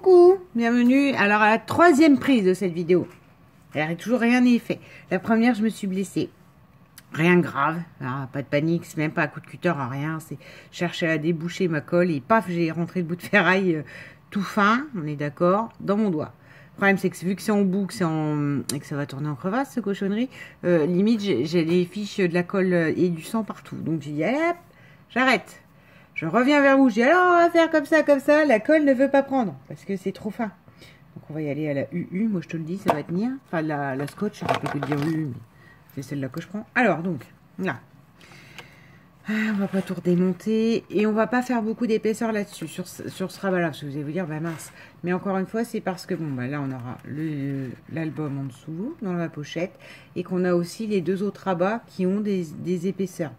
Coucou, bienvenue alors à la troisième prise de cette vidéo. Alors, toujours rien n'est fait. La première, je me suis blessée. Rien de grave, alors, pas de panique, c'est même pas un coup de cutter, rien. C'est chercher à déboucher ma colle et paf, j'ai rentré le bout de ferraille tout fin, on est d'accord, dans mon doigt. Le problème, c'est que vu que c'est en bout, et que ça va tourner en crevasse, ce cochonnerie, limite, j'ai les fiches de la colle et du sang partout. Donc, j'ai dit, allez hop, j'arrête. Je reviens vers vous, je dis, alors on va faire comme ça, la colle ne veut pas prendre, parce que c'est trop fin. Donc, on va y aller à la UU, moi je te le dis, ça va tenir. Enfin, la scotch, je ne peux que dire UU, mais c'est celle-là que je prends. Alors, donc, là. On va pas tout redémonter et on va pas faire beaucoup d'épaisseur là-dessus, sur ce rabat-là, parce que vous allez vous dire, bah mince. Mais encore une fois, c'est parce que, bon, bah là, on aura l'album en dessous, dans la pochette, et qu'on a aussi les deux autres rabats qui ont des épaisseurs.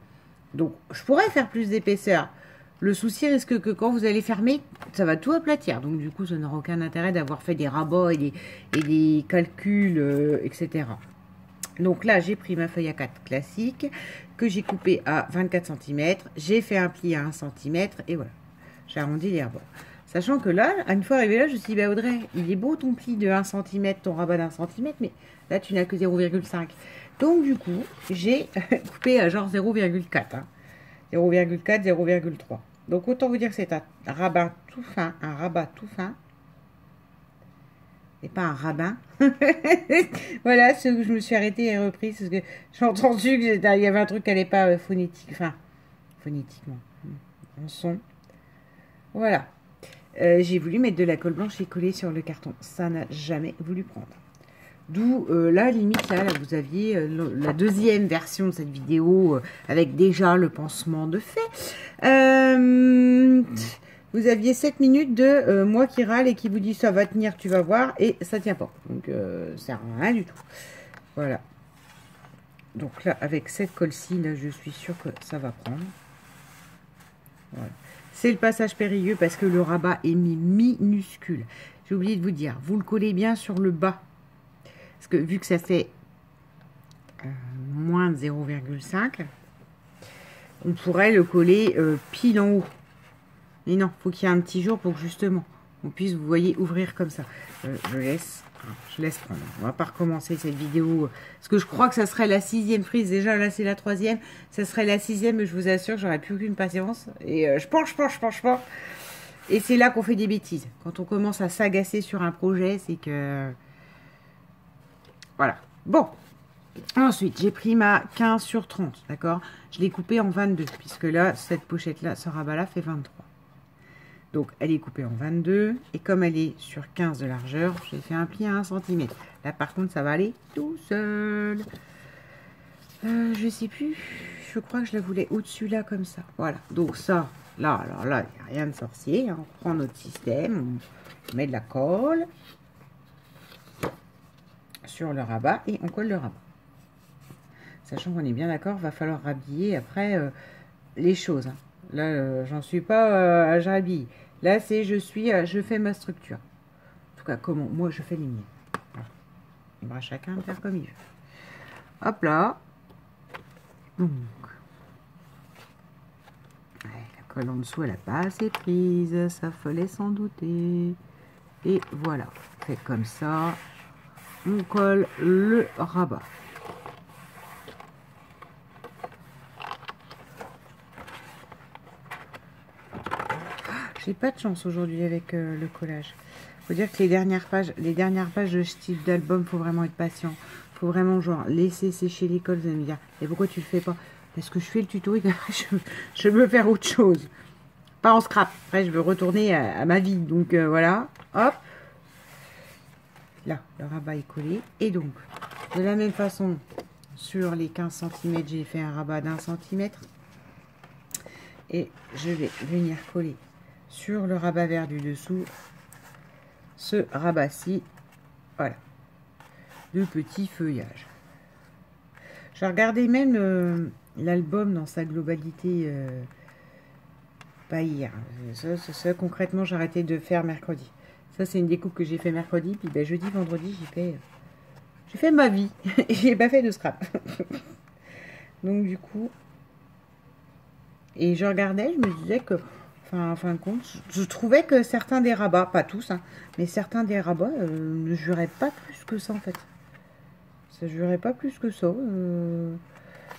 Donc, je pourrais faire plus d'épaisseur. Le souci risque que quand vous allez fermer, ça va tout aplatir. Donc, du coup, ça n'aura aucun intérêt d'avoir fait des rabats et des calculs, etc. Donc là, j'ai pris ma feuille A4 classique que j'ai coupée à 24 cm. J'ai fait un pli à 1 cm et voilà. J'ai arrondi les rebords. Sachant que là, une fois arrivé là, je me suis dit, bah Audrey, il est beau ton pli de 1 cm, ton rabat d'1 cm, mais là, tu n'as que 0,5. Donc, du coup, j'ai coupé à genre 0,4. Hein. 0,4, 0,3. Donc, autant vous dire que c'est un rabat tout fin, et pas un rabbin. Voilà, ce que je me suis arrêtée et reprise, parce que j'ai entendu qu'il y avait un truc qui n'allait pas phonétiquement, en son. Voilà. J'ai voulu mettre de la colle blanche et coller sur le carton. Ça n'a jamais voulu prendre. D'où, là, limite, là, vous aviez la deuxième version de cette vidéo avec déjà le pansement de fait. Vous aviez 7 minutes de moi qui râle et qui vous dit ça va tenir, tu vas voir, et ça tient pas. Donc, ça sert à rien du tout. Voilà. Donc là, avec cette colle-ci, là, je suis sûre que ça va prendre. Voilà. C'est le passage périlleux parce que le rabat est minuscule. J'ai oublié de vous dire, vous le collez bien sur le bas. Parce que vu que ça fait moins de 0,5, on pourrait le coller pile en haut. Mais non, faut qu'il y ait un petit jour pour que justement on puisse, vous voyez, ouvrir comme ça. Je laisse prendre. On va pas recommencer cette vidéo. Parce que je crois que ça serait la 6e prise. Déjà, là, c'est la 3e. Ça serait la 6e, mais je vous assure que j'aurais plus aucune patience. Et je penche. Et c'est là qu'on fait des bêtises. Quand on commence à s'agacer sur un projet, c'est que... Voilà. Bon. Ensuite, j'ai pris ma 15 sur 30, d'accord? Je l'ai coupée en 22, puisque là, cette pochette-là, ce rabat-là fait 23. Donc, elle est coupée en 22. Et comme elle est sur 15 de largeur, j'ai fait un pli à 1 cm. Là, par contre, ça va aller tout seul. Je sais plus. Je crois que je la voulais au-dessus, là, comme ça. Voilà. Donc, ça, là, alors là, il n'y a rien de sorcier. Hein. On prend notre système. On met de la colle sur le rabat et on colle le rabat. Sachant qu'on est bien d'accord, va falloir rhabiller après les choses. Hein. Là, j'en suis pas à j'habille. Là, c'est je fais ma structure. En tout cas, comment moi je fais les miennes. Voilà. Libre à chacun de faire comme il veut. Hop là. Donc, ouais, la colle en dessous, elle n'a pas assez prise. Ça fallait s'en douter. Et voilà, fait comme ça. On colle le rabat. J'ai pas de chance aujourd'hui avec le collage. Faut dire que les dernières pages de ce type d'album, faut vraiment être patient. Faut vraiment genre laisser sécher les colles. Vous allez me dire, et pourquoi tu le fais pas? Parce que je fais le tuto et que je veux faire autre chose. Pas en scrap. Après, je veux retourner à ma vie. Donc voilà, hop. Là, le rabat est collé. Et donc, de la même façon, sur les 15 cm, j'ai fait un rabat d'1 cm. Et je vais venir coller sur le rabat vert du dessous ce rabat-ci. Voilà. De petits feuillages. J'ai regardé même l'album dans sa globalité. Pas hier. Ça, concrètement, j'ai arrêté de faire mercredi. Ça, c'est une découpe que j'ai fait mercredi. Puis ben, jeudi, vendredi, j'ai fait ma vie. Et j'ai pas fait de scrap. Donc, du coup... Et je regardais, je me disais que Enfin, en fin de compte, je trouvais que certains des rabats, pas tous, hein, mais certains des rabats ne juraient pas plus que ça en fait. Ça jurait pas plus que ça.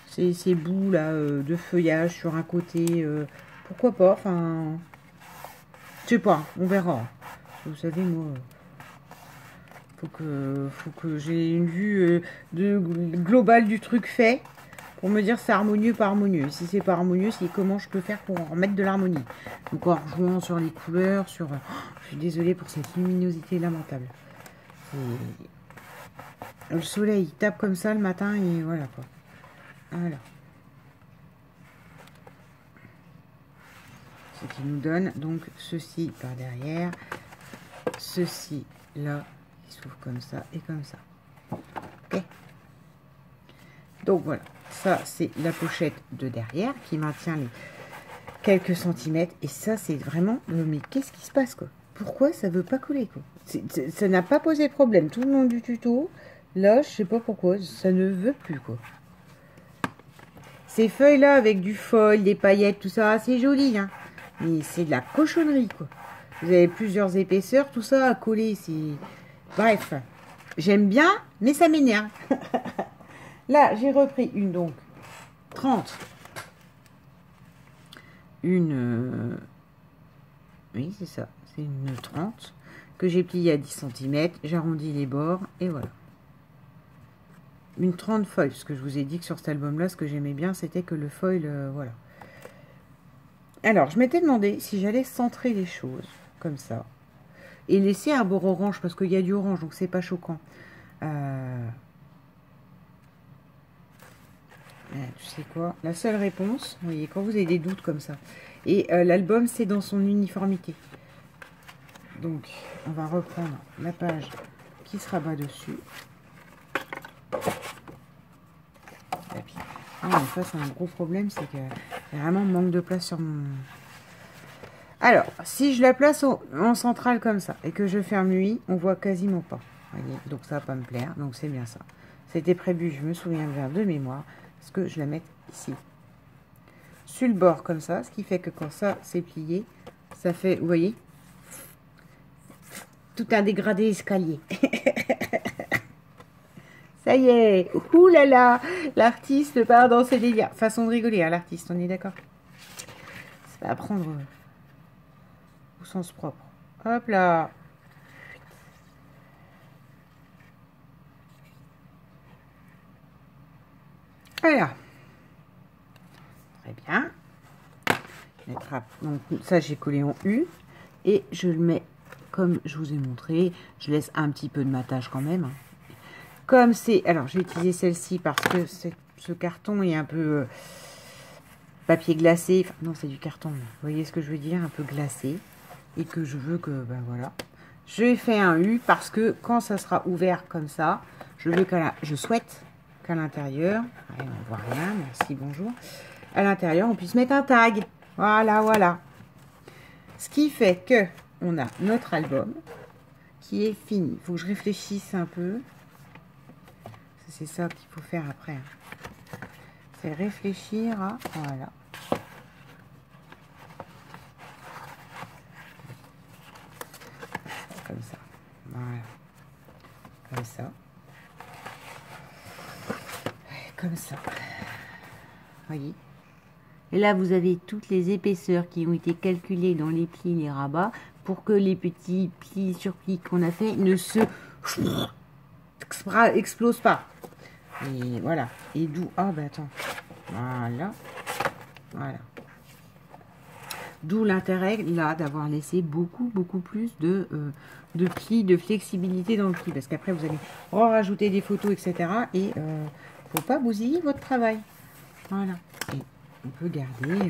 Ces bouts là de feuillage sur un côté, pourquoi pas, enfin, je sais pas, on verra. Vous savez, moi, faut que j'ai une vue globale du truc fait pour me dire c'est harmonieux, pas harmonieux. Si c'est pas harmonieux, c'est comment je peux faire pour en remettre de l'harmonie. Donc en rejouant sur les couleurs, sur... je suis désolée pour cette luminosité lamentable. Le soleil il tape comme ça le matin et voilà quoi. Voilà. Ce qui nous donne donc ceci par derrière, ceci là, qui s'ouvre comme ça et comme ça. Ok. Donc voilà, ça c'est la pochette de derrière qui maintient les quelques centimètres. Et ça c'est vraiment, mais qu'est-ce qui se passe quoi? Pourquoi ça veut pas coller quoi? Ça n'a pas posé problème tout le long du tuto. Là, je sais pas pourquoi, ça ne veut plus quoi. Ces feuilles là avec du foil, des paillettes, tout ça, c'est joli hein. Mais c'est de la cochonnerie, quoi. Vous avez plusieurs épaisseurs, tout ça à coller, c'est... Bref, j'aime bien, mais ça m'énerve. Là, j'ai repris une, donc, 30. Une... Oui, c'est ça, c'est une 30, que j'ai pliée à 10 cm, j'arrondis les bords, et voilà. Une 30 foil, parce que je vous ai dit que sur cet album-là, ce que j'aimais bien, c'était que le foil, voilà. Alors, je m'étais demandé si j'allais centrer les choses, comme ça, et laisser un bord orange, parce qu'il y a du orange, donc c'est pas choquant. Tu sais quoi? La seule réponse, vous voyez, quand vous avez des doutes comme ça, et l'album, c'est dans son uniformité. Donc, on va reprendre la page qui se rabat dessus. Ah, en fait, c'est un gros problème, c'est que y a vraiment manque de place sur mon... Alors, si je la place en centrale comme ça, et que je ferme lui, on voit quasiment pas. Voyez, donc ça va pas me plaire, donc c'est bien ça. C'était prévu, je me souviens bien de mémoire, parce que je la mette ici. Sur le bord comme ça, ce qui fait que quand ça c'est plié, ça fait, vous voyez, tout un dégradé escalier. Ça y est, ouh là là, l'artiste part dans ses délires. Façon de rigoler, hein, l'artiste, on est d'accord? Ça va prendre au sens propre. Hop là. Voilà. Très bien. Donc ça, j'ai collé en U. Et je le mets comme je vous ai montré. Je laisse un petit peu de matage quand même. Comme c'est... Alors, j'ai utilisé celle-ci parce que ce carton est un peu papier glacé. Enfin, non, c'est du carton. Vous voyez ce que je veux dire? Un peu glacé. Et que je veux que... Ben voilà. J'ai fait un U parce que quand ça sera ouvert comme ça, je souhaite qu'à l'intérieur... On ne voit rien. Merci, bonjour. À l'intérieur, on puisse mettre un tag. Voilà, voilà. Ce qui fait que on a notre album qui est fini. Il faut que je réfléchisse un peu. C'est ça qu'il faut faire après. C'est réfléchir à... Voilà. Comme ça. Voilà. Comme ça. Comme ça. Voyez. Et là, vous avez toutes les épaisseurs qui ont été calculées dans les plis, les rabats, pour que les petits plis sur plis qu'on a fait ne se explosent pas. Et voilà. Et d'où... Ah, ben attends. Voilà. Voilà. D'où l'intérêt, là, d'avoir laissé beaucoup plus de plis, de flexibilité dans le pli. Parce qu'après, vous allez rajouter des photos, etc. Et faut pas bousiller votre travail. Voilà. Et on peut garder...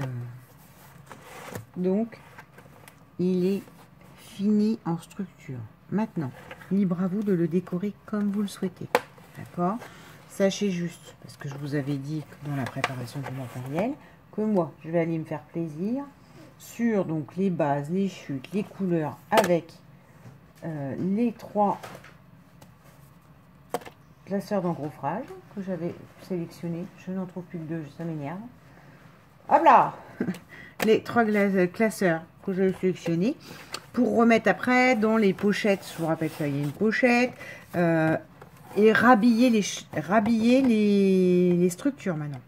Donc, il est fini en structure. Maintenant, libre à vous de le décorer comme vous le souhaitez. D'accord? Sachez juste, parce que je vous avais dit dans la préparation du matériel, que moi, je vais aller me faire plaisir sur donc les bases, les chutes, les couleurs avec les 3 placeurs d'engouffrage que j'avais sélectionnés. Je n'en trouve plus que 2, ça m'énerve. Hop là. les 3 classeurs que j'ai sélectionnés pour remettre après dans les pochettes. Je vous rappelle ça, il y a une pochette. Et rhabiller les structures maintenant.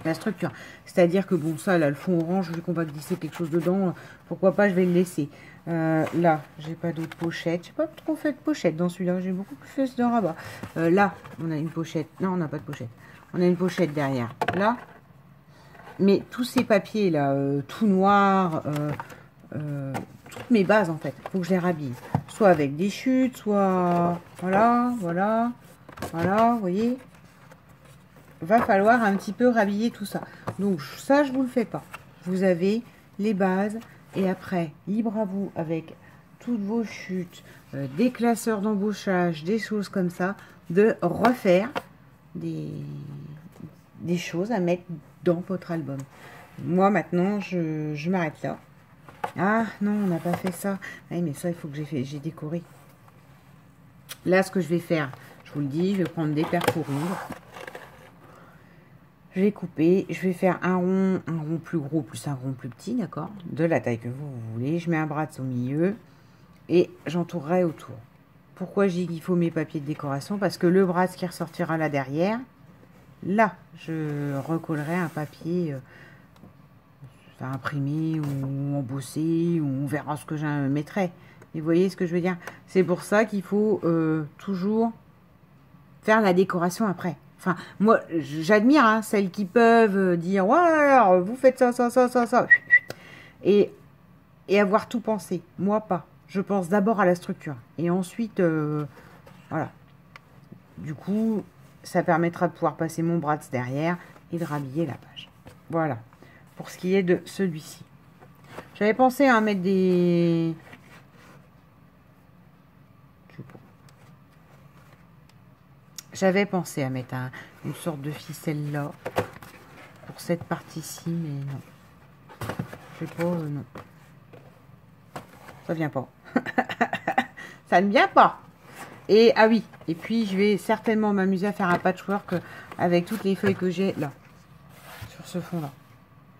La structure. C'est-à-dire que bon, ça, là, le fond orange, vu qu'on va glisser quelque chose dedans, pourquoi pas, je vais le laisser. Là, j'ai pas d'autres pochettes. J'ai pas trop fait de pochette dans celui-là. J'ai beaucoup plus fait de rabat. Là, on a une pochette. Non, on n'a pas de pochette. On a une pochette derrière. Là. Mais tous ces papiers, là, tout noir, toutes mes bases, en fait, il faut que je les rhabille. Soit avec des chutes, soit... Voilà, voilà, voilà, vous voyez. Va falloir un petit peu rhabiller tout ça. Donc, ça, je vous le fais pas. Vous avez les bases. Et après, libre à vous, avec toutes vos chutes, des classeurs d'embauchage, des choses comme ça, de refaire des choses à mettre dans votre album. Moi, maintenant, je m'arrête là. Ah, non, on n'a pas fait ça. Oui, mais ça, il faut que j'ai décoré. Là, ce que je vais faire, je vous le dis, je vais prendre des paires fourrures. Je vais couper. Je vais faire un rond plus gros plus un rond plus petit, d'accord? De la taille que vous voulez. Je mets un bras au milieu et j'entourerai autour. Pourquoi j'ai dit qu'il faut mes papiers de décoration? Parce que le bras qui ressortira là derrière, là, je recollerai un papier imprimé ou embossé, ou on verra ce que je mettrai. Et vous voyez ce que je veux dire? C'est pour ça qu'il faut toujours faire la décoration après. Enfin, moi, j'admire hein, celles qui peuvent dire « Ouais, alors, vous faites ça, ça, ça, ça, ça. » Et avoir tout pensé. Moi, pas. Je pense d'abord à la structure. Et ensuite, voilà. Du coup, ça permettra de pouvoir passer mon bras derrière et de rhabiller la page. Voilà. Pour ce qui est de celui-ci. J'avais pensé à mettre des... J'avais pensé à mettre une sorte de ficelle là. Pour cette partie-ci, mais non. Je sais pas, non. Ça vient pas. Ça ne vient pas. Et, ah oui, et puis je vais certainement m'amuser à faire un patchwork avec toutes les feuilles que j'ai là. Sur ce fond-là.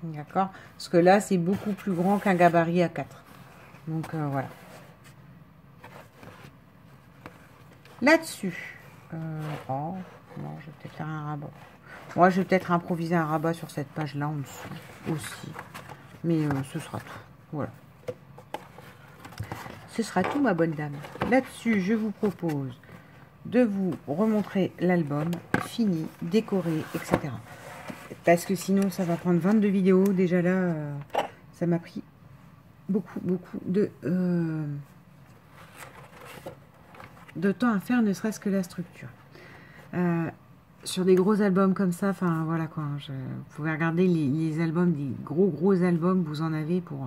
D'accord? Parce que là, c'est beaucoup plus grand qu'un gabarit A4. Donc, voilà. Là-dessus. Oh, non, je vais peut-être faire un rabat. Moi, je vais peut-être improviser un rabat sur cette page-là en dessous aussi. Mais ce sera tout. Voilà. Ce sera tout, ma bonne dame. Là-dessus, je vous propose de vous remontrer l'album fini, décoré, etc. Parce que sinon, ça va prendre 22 vidéos. Déjà là, ça m'a pris beaucoup de temps à faire, ne serait-ce que la structure. Sur des gros albums comme ça, enfin voilà quoi. Vous pouvez regarder les albums, des gros albums, vous en avez pour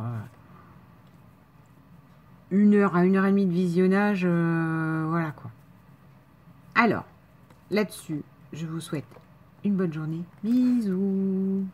1 heure à 1 heure et demie de visionnage, voilà quoi. Alors, là-dessus, je vous souhaite une bonne journée. Bisous.